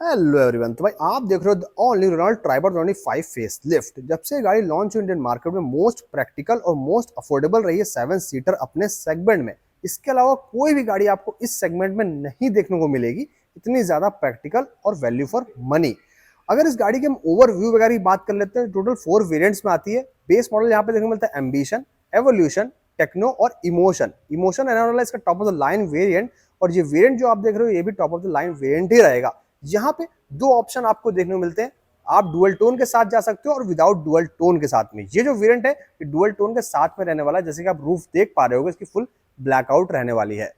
Hello everyone. तो भाई आप देख रहे हो only Renault Triber 25 face lift. जब से गाड़ी लॉन्च हुई इंडियन मार्केट में मोस्ट प्रैक्टिकल और मोस्ट अफोर्डेबल रही है 7 सीटर अपने सेगमेंट में। इसके अलावा कोई भी गाड़ी आपको इस सेगमेंट में नहीं देखने को मिलेगी, इतनी ज्यादा प्रैक्टिकल और वैल्यू फॉर मनी। अगर इस गाड़ी के हम ओवरव्यू वगैरह की बात कर लेते हैं, टोटल 4 वेरिएंट्स में आती है। बेस मॉडल यहाँ पे देखने को मिलता है एम्बिशन, एवोल्यूशन, टेक्नो और इमोशन। इमोशन रहने वाला इसका top of the line variant, और ये वेरिएंट जो आप देख रहे हो ये भी top of the line variant ही रहेगा। यहाँ पे दो ऑप्शन आपको देखने को मिलते हैं, आप डुअल टोन के साथ जा सकते हो और विदाउट डुअल टोन के साथ में। ये जो वेरिएंट है ये डुअल टोन के साथ में रहने वाला है, जैसे कि आप रूफ देख पा रहे होगे इसकी फुल ब्लैकआउट रहने वाली है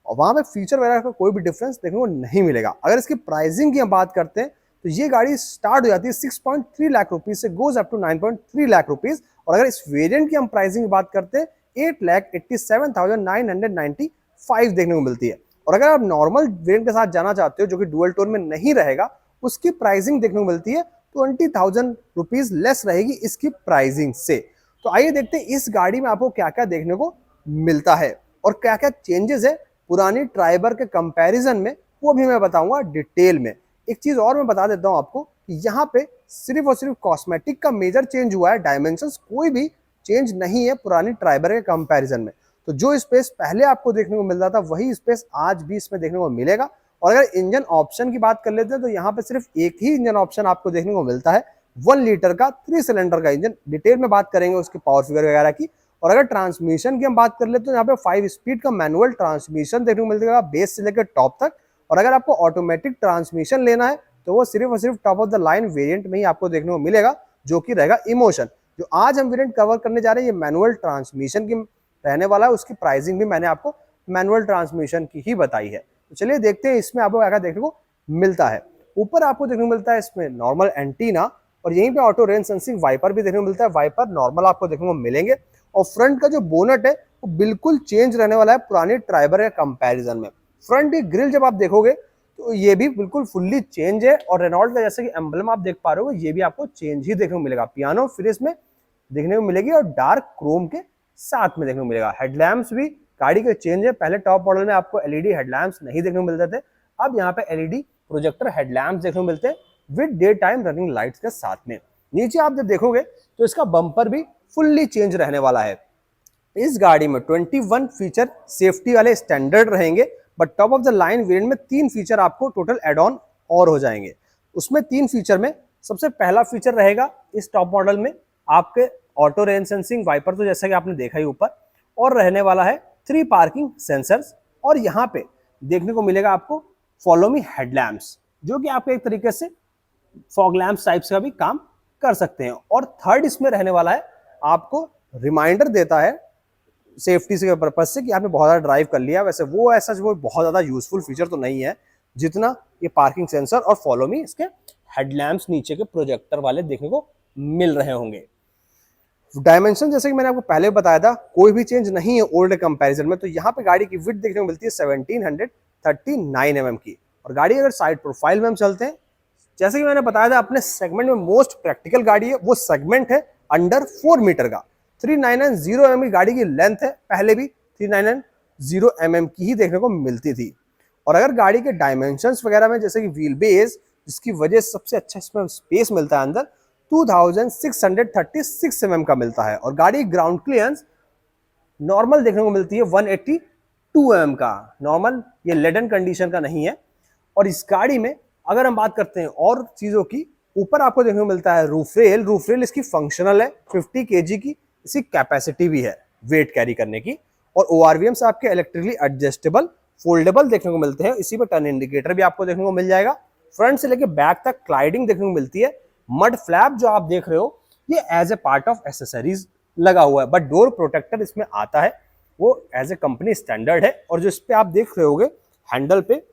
और वहां पे फीचर वगैरह का कोई भी डिफरेंस देखने को नहीं मिलेगा। अगर इसकी प्राइसिंग की हम बात करते हैं तो ये गाड़ी स्टार्ट हो जाती है 6.3 लाख रुपीज से, goes up to 9.3 lakh rupees. और अगर इस वेरिएंट की हम प्राइसिंग की बात करते हैं 8,87,995 देखने को मिलती है। और अगर आप नॉर्मल वेरिएंट के साथ जाना चाहते हो जो कि डुअल टोन में नहीं रहेगा, उसकी प्राइसिंग देखने को मिलती है 20,000 रुपीज लेस रहेगी इसकी प्राइसिंग से। तो आइए देखते हैं इस गाड़ी में आपको क्या क्या देखने को मिलता है और क्या क्या चेंजेस है पुरानी ट्राइबर के कंपैरिजन में, वो भी मैं बताऊंगा डिटेल में। एक चीज और मैं बता देता हूं आपको कि यहाँ पे सिर्फ और सिर्फ कॉस्मेटिक का मेजर चेंज हुआ है, डायमेंशंस कोई भी चेंज नहीं है पुरानी ट्राइबर के कंपैरिजन में। तो जो स्पेस पहले आपको देखने को मिल रहा था वही स्पेस आज भी इसमें देखने को मिलेगा। और अगर इंजन ऑप्शन की बात कर लेते हैं तो यहाँ पे सिर्फ एक ही इंजन ऑप्शन आपको देखने को मिलता है, 1 लीटर का 3 सिलेंडर का इंजन। डिटेल में बात करेंगे उसके पावर फिगर वगैरह की। और अगर ट्रांसमिशन की हम बात कर लेते हैं तो यहाँ पे 5 स्पीड का मैनुअल ट्रांसमिशन देखने को मिलेगा बेस से लेकर टॉप तक। और अगर आपको ऑटोमेटिक ट्रांसमिशन लेना है तो वो सिर्फ और सिर्फ top of the line variant में ही आपको देखने को मिलेगा, जो कि रहेगा इमोशन। जो आज हम वेरिएंट कवर करने जा रहे हैं ये मैनुअल ट्रांसमिशन की रहने वाला है। उसकी प्राइसिंग भी मैंने आपको मैनुअल ट्रांसमिशन की ही बताई है। तो चलिए देखते हैं इसमें आपको क्या देखने को मिलता है। ऊपर आपको देखने को मिलता है इसमें नॉर्मल एंटीना, और यहीं पे ऑटो रेन सेंसिंग वाइपर भी देखने को मिलता है। वाइपर नॉर्मल आपको देखने को मिलेंगे। और फ्रंट का जो बोनट है वो बिल्कुल चेंज रहने वाला है पुरानी ट्राइबर के कंपैरिजन में। फ्रंट की ग्रिल जब आप देखोगे तो ये भी बिल्कुल फुल्ली चेंज है, और रेनॉल्ट का जैसे कि एम्बलम आप देख पा रहे हो ये भी आपको चेंज ही देखने को मिलेगा। पियानो फिनिश में देखने को मिलेगी और डार्क क्रोम के साथ में देखने को मिलेगा। हेडलैम्प्स भी गाड़ी के चेंज है। पहले टॉप मॉडल में आपको एलईडी हेडलैम्प्स नहीं देखने को मिलते थे, अब यहाँ पे एलईडी प्रोजेक्टर हेडलैम्प्स देखने को मिलते हैं with day time running lights के साथ में। नीचे आप जब देखोगे तो इसका बम्पर भी फुल्ली चेंज रहने वाला है। इस गाड़ी में 21 फीचर सेफ्टी वाले स्टैंडर्ड रहेंगे, but top of the line variant में 3 फीचर आपको टोटल एड ऑन और हो जाएंगे। उसमें 3 फीचर में सबसे पहला फीचर रहेगा इस टॉप मॉडल में आपके ऑटो रेन सेंसिंग वाइपर, तो जैसा कि आपने देखा ही ऊपर, और रहने वाला है 3 पार्किंग सेंसर्स। और यहाँ पे देखने को मिलेगा आपको फॉलो मी हेडलैम्प्स, जो कि आपके एक तरीके से फॉग लैम्प्स टाइप्स का भी काम कर सकते हैं। और थर्ड इसमें रहने वाला है आपको रिमाइंडर देता है सेफ्टी से पर्पज से कि आपने बहुत ज़्यादा ड्राइव कर लिया। वैसे वो ऐसा वो बहुत ज़्यादा यूजफुल फीचर तो नहीं है जितना ये पार्किंग सेंसर और फॉलो मी इसके हेडलैम्प्स नीचे के प्रोजेक्टर वाले देखने को मिल रहे होंगे। डायमेंशन जैसे कि मैंने आपको पहले बताया था कोई भी चेंज नहीं है ओल्ड कंपैरिजन में। तो यहाँ पे गाड़ी की विड्थ देखने को मिलती है 1739 mm की। और गाड़ी अगर साइड प्रोफाइल में हम चलते हैं, जैसे कि मैंने बताया था अपने सेगमेंट में मोस्ट प्रैक्टिकल गाड़ी है, वो सेगमेंट है अंडर 4 मीटर का। 3990 mm की गाड़ी की लेंथ है, पहले भी 3990 mm की ही देखने को मिलती थी। और अगर गाड़ी के डायमेंशंस वगैरह में जैसे कि व्हील बेस, जिसकी वजह से सबसे अच्छा इसमें स्पेस मिलता है अंदर, 2636 mm का मिलता है। और गाड़ी ग्राउंड क्लियरेंस नॉर्मल देखने को मिलती है 182 mm का। नॉर्मल ये लेडन कंडीशन का नहीं है। और इस गाड़ी में अगर हम बात करते हैं और चीजों की, ऊपर आपको देखने को मिलता है रूफ रेल। रूफ रेल इसकी फंक्शनल है, 50 kg की इसकी कैपेसिटी भी है वेट कैरी करने की। और ORVMs आपके इलेक्ट्रिकली एडजस्टेबल फोल्डेबल देखने को मिलते हैं। इसी पर टर्न इंडिकेटर भी आपको देखने को मिल जाएगा। फ्रंट से लेकर बैक तक क्लाइडिंग देखने को मिलती है। मड फ्लैप जो आप देख रहे हो ये as a part of accessories लगा हुआ है, बट डोर प्रोटेक्टर इसमें आता है, वो एज ए कंपनी स्टैंडर्ड है। और जो इस पे आप देख रहे होगे हैंडल पे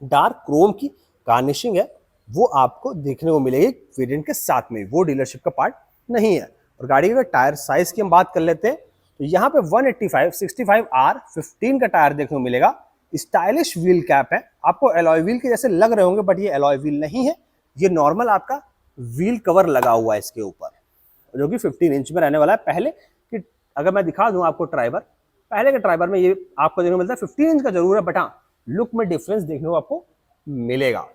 डार्क क्रोम की गार्निशिंग है, वो आपको देखने को मिलेगी वेरिएंट के साथ में, वो डीलरशिप का पार्ट नहीं है। और गाड़ी के टायर साइज की हम बात कर लेते हैं तो यहाँ पे 185/65R15 का टायर देखने को मिलेगा। स्टाइलिश व्हील कैप है, आपको एलॉय व्हील के जैसे लग रहे होंगे, बट ये एलॉय व्हील नहीं है, ये नॉर्मल आपका व्हील कवर लगा हुआ है इसके ऊपर, जो कि 15 इंच में रहने वाला है। पहले कि अगर मैं दिखा दूं आपको ट्राइबर, पहले के ट्राइबर में ये आपको देखने को मिलता है 15 इंच का जरूर है, बट हाँ लुक में डिफरेंस देखने को आपको मिलेगा।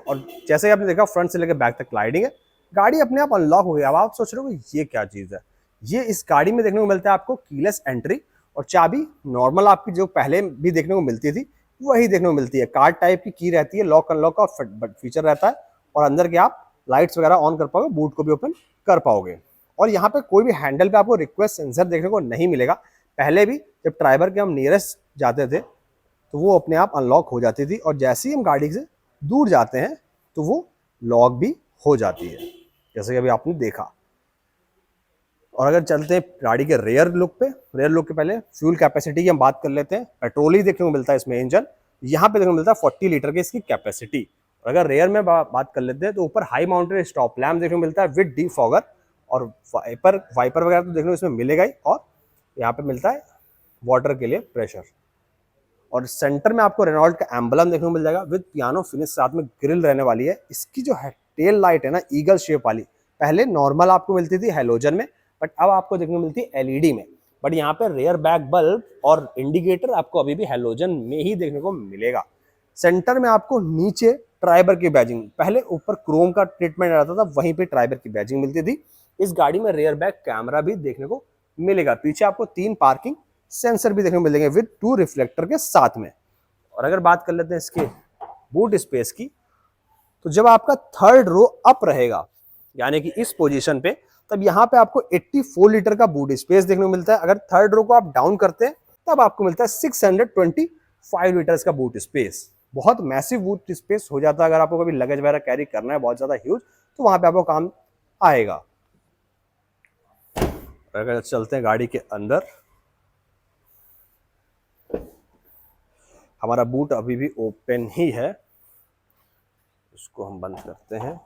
और जैसे ही आपने देखा फ्रंट से लेकर बैक तक स्लाइडिंग है, गाड़ी अपने आप अनलॉक हो गया। अब आप सोच रहे हो ये क्या चीज़ है। ये इस गाड़ी में देखने को मिलता है आपको कीलेस एंट्री, और चाबी नॉर्मल आपकी जो पहले भी देखने को मिलती थी वही देखने को मिलती है। कार्ड टाइप की रहती है, लॉक अनलॉक का फीचर रहता है, और अंदर के आप लाइट्स वगैरह ऑन कर पाओगे, बूट को भी ओपन कर पाओगे। और यहाँ पे कोई भी हैंडल पे आपको रिक्वेस्ट सेंसर देखने को नहीं मिलेगा। पहले भी जब ड्राइवर के हम नियरेस्ट जाते थे तो वो अपने आप अनलॉक हो जाती थी, और जैसे ही हम गाड़ी से दूर जाते हैं तो वो लॉक भी हो जाती है, जैसे कि अभी आपने देखा। और अगर चलते हैं गाड़ी के रेयर लुक पे, रेयर लुक के पहले फ्यूल कैपेसिटी की हम बात कर लेते हैं। पेट्रोल ही देखने को मिलता है इसमें इंजन, यहाँ पे देखने को मिलता है 40 लीटर की इसकी कैपेसिटी। और अगर रेयर में बात कर लेते हैं तो ऊपर हाई माउंटेड स्टॉप लैम्प देखने को मिलता है विद डीफॉगर, और वाइपर वगैरह तो देखने को इसमें मिलेगा ही, और यहाँ पे मिलता है वाटर के लिए प्रेशर। और सेंटर में आपको रेनॉल्ट का एम्बलम देखने को मिल जाएगा विद पियानो फिनिश, साथ में ग्रिल रहने वाली है। इसकी जो है टेल लाइट है ना, ईगल शेप वाली, पहले नॉर्मल आपको मिलती थी हेलोजन में, बट अब आपको देखने को मिलती है एलईडी में। बट यहाँ पे रेयर बैक बल्ब और इंडिकेटर आपको अभी भी हेलोजन में ही देखने को मिलेगा। सेंटर में आपको नीचे ट्राइबर की बैजिंग, पहले ऊपर क्रोम का ट्रीटमेंट रहता था, वहीं पे ट्राइबर की बैजिंग मिलती थी। इस गाड़ी में रेयर बैक कैमरा भी देखने को मिलेगा। पीछे आपको 3 पार्किंग सेंसर भी देखने को मिलेंगे विद 2 रिफ्लेक्टर के साथ में। और अगर बात कर लेते हैं इसके बूट स्पेस की, तो जब आपका थर्ड रो अप रहेगा यानी कि इस पोजीशन पे, तब यहाँ पे आपको 84 लीटर का बूट स्पेस देखने को मिलता है। अगर थर्ड रो को आप डाउन करते हैं तब आपको मिलता है 625 लीटर्स का बूट स्पेस। बहुत मैसिव बूट स्पेस हो जाता है। अगर आपको कभी लगेज वगैरह कैरी करना है बहुत ज्यादा ह्यूज, तो वहां पे आपको काम आएगा। अगर चलते हैं गाड़ी के अंदर, हमारा बूट अभी भी ओपन ही है, इसको हम बंद करते हैं।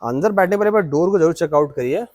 अंदर बैठने पर डोर को जरूर चेकआउट करिए।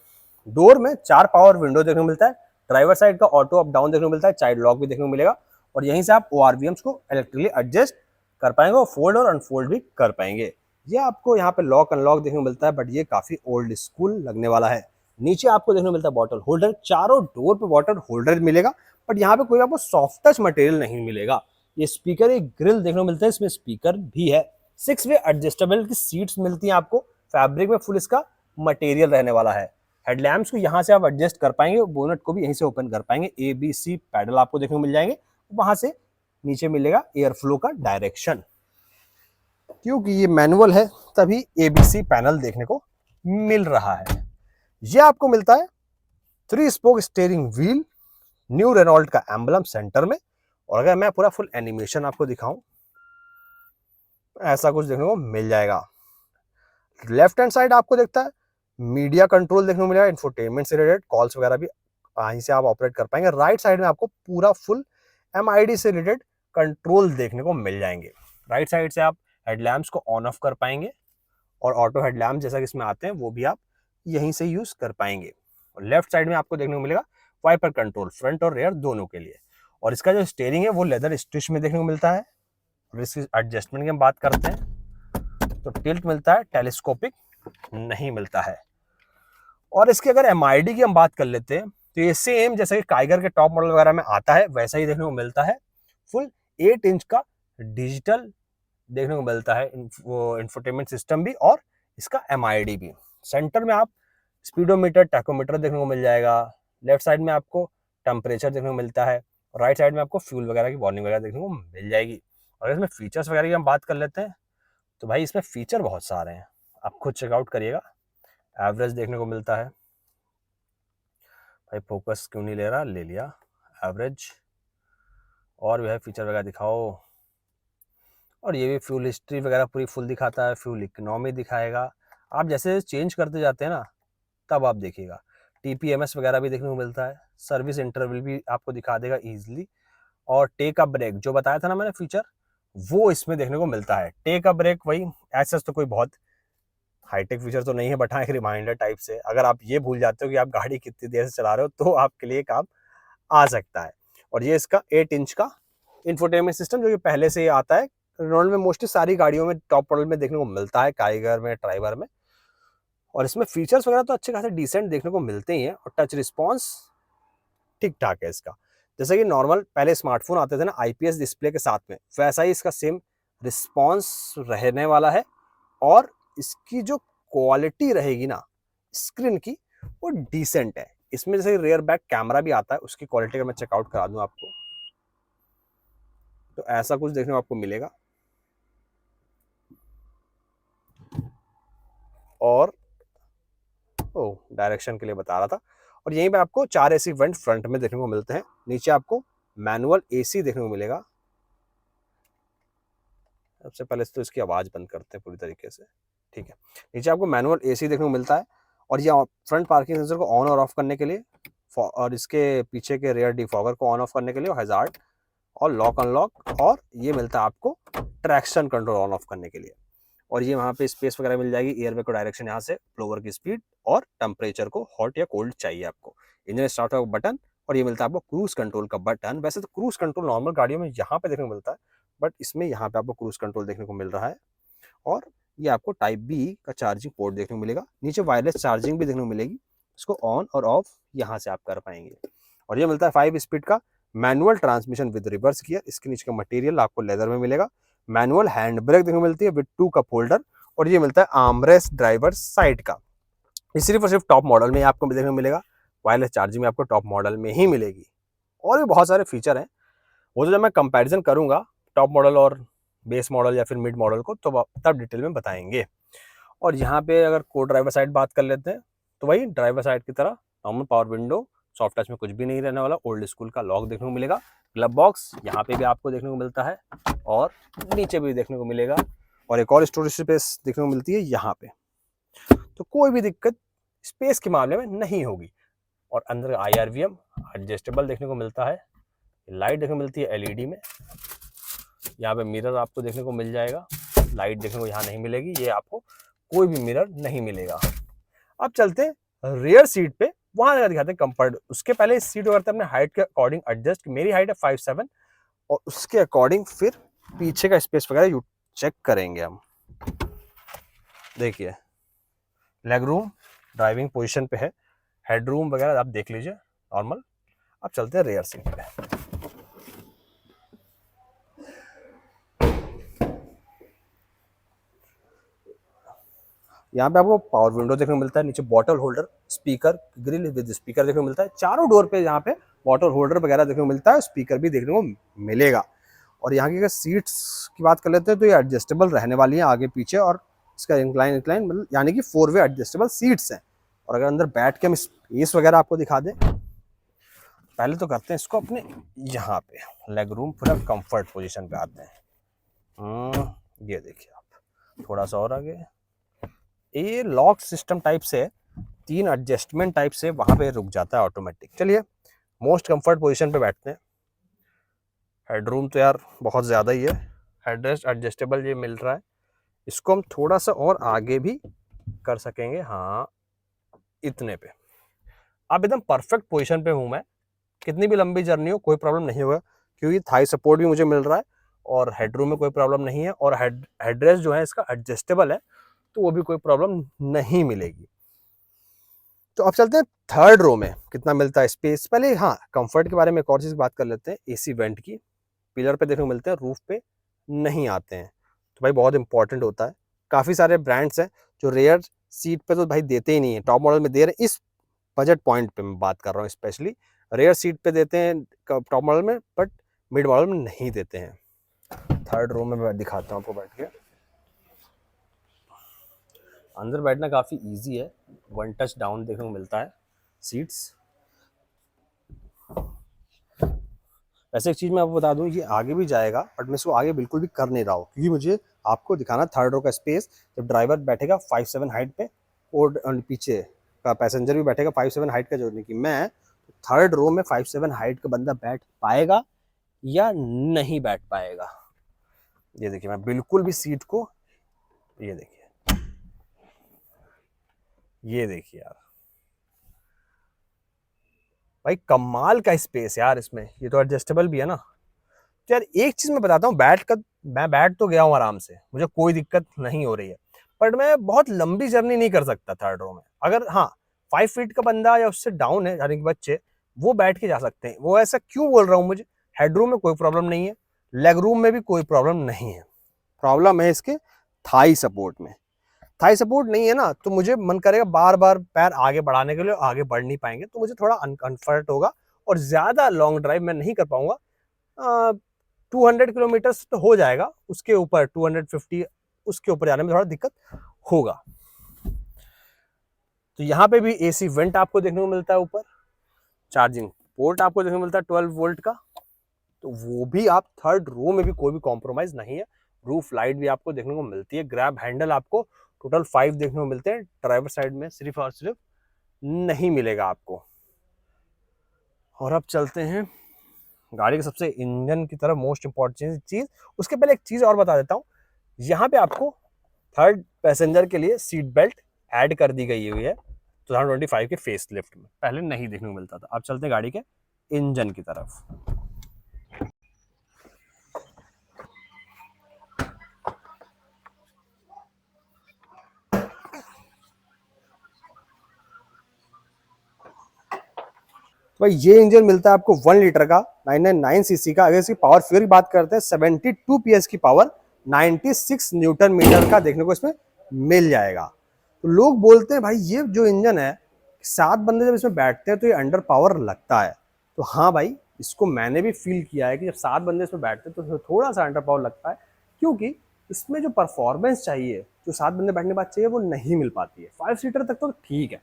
डोर में 4 पावर विंडो देखने को मिलता है, ड्राइवर साइड का ऑटो अप डाउन देखने को मिलता है, चाइल्ड लॉक भी देखने को मिलेगा, और यहीं से आप ORVMs को इलेक्ट्रिकली एडजस्ट कर पाएंगे और फोल्ड और अनफोल्ड भी कर पाएंगे। ये आपको यहाँ पे लॉक अनलॉक देखने को मिलता है, बट ये काफी ओल्ड स्कूल लगने वाला है। नीचे आपको देखने को मिलता है बॉटल होल्डर, चारों डोर पे बॉटल होल्डर मिलेगा, बट यहाँ पे कोई आपको सॉफ्ट टच मटेरियल नहीं मिलेगा। ये स्पीकर एक ग्रिल देखने को मिलता है, इसमें स्पीकर भी है। 6 वे एडजस्टेबल की सीट्स मिलती हैं आपको, फैब्रिक में फुल इसका मटेरियल रहने वाला है। हेडलैम्प्स को यहाँ से आप एडजस्ट कर पाएंगे, बोनट को भी यहीं से ओपन कर पाएंगे। ABC पैडल आपको देखने को मिल जाएंगे, वहां से नीचे मिलेगा एयर फ्लो का डायरेक्शन। क्योंकि ये मैनुअल है तभी ABC पैनल देखने को मिल रहा है। ये आपको मिलता है 3 spoke steering wheel, new Renault का एम्बलम सेंटर में। और अगर मैं पूरा फुल एनिमेशन आपको दिखाऊं, ऐसा कुछ देखने को मिल जाएगा। लेफ्ट हैंड साइड आपको देखता है मीडिया कंट्रोल देखने को मिलेगा, इंफोटेनमेंट से रिलेटेड कॉल्स वगैरह भी वहीं से आप ऑपरेट कर पाएंगे। राइट साइड में आपको पूरा फुल MID से रिलेटेड कंट्रोल देखने को मिल जाएंगे। राइट साइड से आप हेडलैम्प्स को ऑन ऑफ कर पाएंगे, और ऑटो हेडलैम्प जैसा कि इसमें आते हैं वो भी आप यहीं से यूज कर पाएंगे। और लेफ्ट साइड में आपको देखने को मिलेगा वाइपर कंट्रोल, फ्रंट और रेयर दोनों के लिए। और इसका जो स्टीयरिंग है वो लेदर स्टिच में देखने को मिलता है। और इसकी एडजस्टमेंट की हम बात करते हैं तो टिल्ट मिलता है, टेलीस्कोपिक नहीं मिलता है। और इसके अगर MID की हम बात कर लेते हैं तो ये सेम जैसे कि काइगर के टॉप मॉडल वगैरह में आता है वैसा ही देखने को मिलता है। फुल 8 इंच का डिजिटल देखने को मिलता है, वो इंफोटेनमेंट सिस्टम भी और इसका MID भी। सेंटर में आप स्पीडोमीटर, टैकोमीटर देखने को मिल जाएगा। लेफ्ट साइड में आपको टेम्परेचर देखने को मिलता है, और राइट साइड में आपको फ्यूल वगैरह की वार्निंग वगैरह देखने को मिल जाएगी। और इसमें फीचर्स वगैरह की हम बात कर लेते हैं तो भाई इसमें फीचर बहुत सारे हैं, आप खुद चेकआउट करिएगा। एवरेज देखने को मिलता है, भाई फोकस क्यों नहीं ले रहा, ले लिया एवरेज। और भी है फीचर वगैरह दिखाओ, और ये भी फ्यूल हिस्ट्री वगैरह पूरी फुल दिखाता है, फ्यूल इकोनॉमी दिखाएगा। आप जैसे चेंज करते जाते हैं ना तब आप देखिएगा। TPMS वगैरह भी देखने को मिलता है, सर्विस इंटरवल भी आपको दिखा देगा ईजिली। और टेक अ ब्रेक जो बताया था ना मैंने फीचर, वो इसमें देखने को मिलता है। टेक अ ब्रेक वही ऐसा तो कोई बहुत हाईटेक फीचर तो नहीं है, बट हाँ एक रिमाइंडर टाइप से, अगर आप ये भूल जाते हो कि आप गाड़ी कितनी देर से चला रहे हो तो आपके लिए काम आ सकता है। और ये इसका 8 इंच का इंफोटेनमेंट सिस्टम जो कि पहले से ही आता है, रेनॉल्ट में मोस्टली सारी गाड़ियों में टॉप मॉडल में देखने को मिलता है, काइगर में, ट्राइबर में। और इसमें फीचर्स वगैरह तो अच्छे खासे डिसेंट देखने को मिलते ही हैं, और टच रिस्पॉन्स ठीक ठाक है इसका। जैसे कि नॉर्मल पहले स्मार्टफोन आते थे ना IPS डिस्प्ले के साथ में, वैसा ही इसका सेम रिस्पॉन्स रहने वाला है, और इसकी जो क्वालिटी रहेगी ना स्क्रीन की वो डिसेंट है। इसमें जैसे रियर बैक कैमरा भी आता है, उसकी क्वालिटी का मैं चेकआउट करा दूं आपको, तो ऐसा कुछ देखने को आपको मिलेगा। और डायरेक्शन के लिए बता रहा था। और यहीं पे आपको 4 एसी वेंट फ्रंट में देखने को मिलते हैं। नीचे आपको मैनुअल एसी देखने को मिलेगा। सबसे पहले तो इसकी आवाज बंद करते हैं पूरी तरीके से, ठीक है। नीचे आपको मैनुअल एसी देखने को मिलता है, और ये फ्रंट पार्किंग सेंसर को ऑन और ऑफ करने के लिए, और इसके पीछे के रियर डिफॉगर को ऑन ऑफ करने के लिए, हैजार्ड और लॉक अनलॉक, और ये मिलता है आपको ट्रैक्शन कंट्रोल ऑन ऑफ करने के लिए। और ये वहाँ पे स्पेस वगैरह मिल जाएगी, एयरबैग को डायरेक्शन यहाँ से, फ्लोवर की स्पीड और टेम्परेचर को हॉट या कोल्ड चाहिए आपको, इंजन स्टार्ट का बटन, और ये मिलता है आपको क्रूज कंट्रोल का बटन। वैसे तो क्रूज कंट्रोल नॉर्मल गाड़ियों में यहाँ पे देखने को मिलता है, बट इसमें यहाँ पे आपको क्रूज कंट्रोल देखने को मिल रहा है। और ये आपको टाइप बी का चार्जिंग पोर्ट देखने को मिलेगा। नीचे वायरलेस चार्जिंग भी देखने को मिलेगी, इसको ऑन और ऑफ यहाँ से आप कर पाएंगे। और ये मिलता है 5 स्पीड का manual transmission with reverse gear. इसके नीचे का मटेरियल आपको लेदर में मिलेगा। मैनुअल हैंड ब्रेक देखने को मिलती है विद 2 कप होल्डर, और ये मिलता है आर्मरेस्ट ड्राइवर साइड का। ये सिर्फ और सिर्फ टॉप मॉडल में आपको देखने को मिलेगा। वायरलेस चार्जिंग में आपको टॉप मॉडल में ही मिलेगी। और भी बहुत सारे फीचर हैं, वो तो जब मैं कंपैरिजन करूंगा टॉप मॉडल और बेस मॉडल या फिर मिड मॉडल को, तो तब डिटेल में बताएंगे। और यहाँ पे अगर को ड्राइवर साइड बात कर लेते हैं, तो वही ड्राइवर साइड की तरह normal power window, soft touch में कुछ भी नहीं रहने वाला, ओल्ड स्कूल का लॉक देखने को मिलेगा। ग्लव बॉक्स यहाँ पे भी आपको देखने को मिलता है, और नीचे भी देखने को मिलेगा, और एक और स्टोरेज स्पेस देखने को मिलती है यहाँ पे। तो कोई भी दिक्कत स्पेस के मामले में नहीं होगी। और अंदर IRVM एडजस्टेबल देखने को मिलता है, लाइट देखने को मिलती है LED में। यहाँ पे मिरर आपको देखने को मिल जाएगा, लाइट देखने को यहाँ नहीं मिलेगी, ये आपको कोई भी मिरर नहीं मिलेगा। अब चलते हैं रियर सीट पे, वहां दिखाते हैं कंफर्ट। उसके पहले इस सीट को करते हैं अपने हाइट के अकॉर्डिंग एडजस्ट। मेरी हाइट है 5'7", और उसके अकॉर्डिंग फिर पीछे का स्पेस वगैरह चेक करेंगे हम। देखिए लेग रूम ड्राइविंग पोजीशन पे है, हेडरूम वगैरह आप देख लीजिए नॉर्मल। अब चलते हैं रियर सीट पे। यहाँ पे आपको पावर विंडो देखने को मिलता है, नीचे bottle holder, speaker grill with speaker देखने को मिलता है। चारों डोर पे यहाँ पे बॉटल होल्डर वगैरह देखने को मिलता है, स्पीकर भी देखने को मिलेगा। और यहाँ की अगर सीट्स की बात कर लेते हैं, तो ये एडजस्टेबल रहने वाली है आगे पीछे, और इसका इंक्लाइन मतलब यानी कि 4 वे एडजस्टेबल सीट्स हैं। और अगर अंदर बैठ के हम स्पेस वगैरह आपको दिखा दें, पहले तो करते हैं इसको अपने यहाँ पे लेग रूम पूरा कंफर्ट पोजीशन पे आते हैं। ये देखिए आप थोड़ा सा और आगे, ये लॉक सिस्टम टाइप से 3 एडजस्टमेंट टाइप से वहां पे रुक जाता है ऑटोमेटिक। चलिए मोस्ट कंफर्ट पोजीशन पे बैठते हैं। हेडरूम तो यार बहुत ज़्यादा ही है, हेडरेस्ट एडजस्टेबल ये मिल रहा है। इसको हम थोड़ा सा और आगे भी कर सकेंगे, हाँ इतने पे। अब एकदम परफेक्ट पोजीशन पे हूँ मैं, कितनी भी लंबी जर्नी हो कोई प्रॉब्लम नहीं होगा, क्योंकि थाई सपोर्ट भी मुझे मिल रहा है, और हेडरूम में कोई प्रॉब्लम नहीं है, और हेडरेस्ट जो है इसका एडजस्टेबल है, तो वो भी कोई प्रॉब्लम नहीं मिलेगी। तो अब चलते हैं थर्ड रो में कितना मिलता है स्पेस। पहले हाँ कंफर्ट के बारे में एक और चीज बात कर लेते हैं। एसी वेंट की पिलर पे देखने को मिलते हैं, रूफ पे नहीं आते हैं, तो भाई बहुत इंपॉर्टेंट होता है। काफी सारे ब्रांड्स हैं जो रेयर सीट पे तो भाई देते ही नहीं है, टॉप मॉडल में दे रहे हैं। इस बजट पॉइंट पे मैं बात कर रहा हूँ, स्पेशली रेयर सीट पे देते हैं टॉप मॉडल में, बट मिड मॉडल में नहीं देते हैं। थर्ड रो में मैं दिखाता हूँ आपको बैठ के। अंदर बैठना काफ़ी इजी है, 1 टच डाउन देखने को मिलता है सीट्स। वैसे एक चीज़ मैं आपको बता दूं, ये आगे भी जाएगा, बट मैं इसको आगे बिल्कुल भी कर नहीं रहा हूँ, क्योंकि मुझे आपको दिखाना थर्ड रो का स्पेस। जब ड्राइवर बैठेगा 5'7" हाइट पे, और पीछे का पैसेंजर भी बैठेगा 5'7" हाइट का, जोड़ने की मैं थर्ड रो में 5'7" हाइट का बंदा बैठ पाएगा या नहीं बैठ पाएगा। ये देखिए मैं बिल्कुल भी सीट को, ये देखिए, ये देखिए यार भाई कमाल का स्पेस यार इसमें। ये तो एडजस्टेबल भी है ना। तो यार एक चीज मैं बताता हूँ, मैं बैठ तो गया हूँ आराम से, मुझे कोई दिक्कत नहीं हो रही है, बट मैं बहुत लंबी जर्नी नहीं कर सकता थर्ड रो में। अगर हाँ 5 फीट का बंदा या उससे डाउन है, यानी कि बच्चे, वो बैठ के जा सकते हैं। वो ऐसा क्यों बोल रहा हूँ, मुझे हेडरूम में कोई प्रॉब्लम नहीं है, लेग रूम में भी कोई प्रॉब्लम नहीं है। प्रॉब्लम है इसके थाई सपोर्ट में। थाई सपोर्ट नहीं है ना, तो मुझे मन करेगा बार बार पैर आगे बढ़ाने के लिए, आगे बढ़ नहीं पाएंगे, तो मुझे थोड़ा अनकंफर्ट होगा और ज्यादा लॉन्ग ड्राइव मैं नहीं कर पाऊंगा। 200 किलोमीटर तो हो जाएगा, उसके ऊपर 250 उसके ऊपर जाने में थोड़ा दिक्कत होगा। तो यहाँ पे भी एसी वेंट आपको देखने को मिलता है, ऊपर चार्जिंग पोर्ट आपको देखने को मिलता है 12 वोल्ट का, तो वो भी आप थर्ड रो में भी कोई भी कॉम्प्रोमाइज नहीं है। रूफ लाइट भी आपको देखने को मिलती है। ग्रैब हैंडल आपको टोटल 5 देखने को मिलते हैं, ड्राइवर साइड में सिर्फ और सिर्फ नहीं मिलेगा आपको। और अब चलते हैं गाड़ी के सबसे इंजन की तरफ, मोस्ट इंपॉर्टेंट चीज। उसके पहले एक चीज और बता देता हूँ, यहाँ पे आपको थर्ड पैसेंजर के लिए सीट बेल्ट ऐड कर दी गई हुई है 2025 के फेस लिफ्ट में, पहले नहीं देखने को मिलता था। अब चलते हैं गाड़ी के इंजन की तरफ। भाई ये इंजन मिलता है आपको 1 लीटर का 999 सीसी का। अगर इसकी पावर फिगर की बात करते हैं 72 पीएस की पावर, 96 न्यूटन मीटर का देखने को इसमें मिल जाएगा। तो लोग बोलते हैं भाई ये जो इंजन है 7 बंदे जब इसमें बैठते हैं तो ये अंडर पावर लगता है। तो हाँ भाई, इसको मैंने भी फील किया है कि जब 7 बंदे इसमें बैठते हैं तो थोड़ा सा अंडर पावर लगता है, क्योंकि इसमें जो परफॉर्मेंस चाहिए, जो 7 बंदे बैठने के बाद चाहिए, वो नहीं मिल पाती है। 5 सीटर तक तो ठीक है।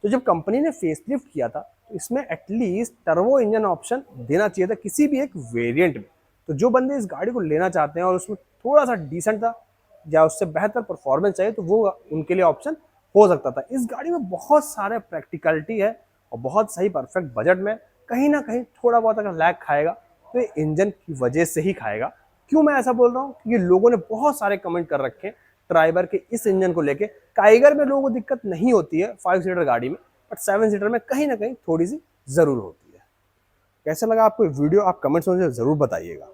तो जब कंपनी ने फेसलिफ्ट किया था तो इसमें एटलीस्ट टर्बो इंजन ऑप्शन देना चाहिए था किसी भी एक वेरिएंट में। तो जो बंदे इस गाड़ी को लेना चाहते हैं और उसमें थोड़ा सा डिसेंट था या उससे बेहतर परफॉर्मेंस चाहिए, तो वो उनके लिए ऑप्शन हो सकता था। इस गाड़ी में बहुत सारे प्रैक्टिकलिटी है और बहुत सही परफेक्ट बजट में। कहीं ना कहीं थोड़ा बहुत अगर लैग खाएगा तो ये इंजन की वजह से ही खाएगा। क्यों मैं ऐसा बोल रहा हूँ? क्योंकि लोगों ने बहुत सारे कमेंट कर रखे हैं ट्राइबर के इस इंजन को लेके। काइगर में लोगों को दिक्कत नहीं होती है 5 सीटर गाड़ी में, बट 7 सीटर में कहीं ना कहीं थोड़ी सी जरूर होती है। कैसा लगा आपको वीडियो? आप कमेंट्स में मुझे जरूर बताइएगा।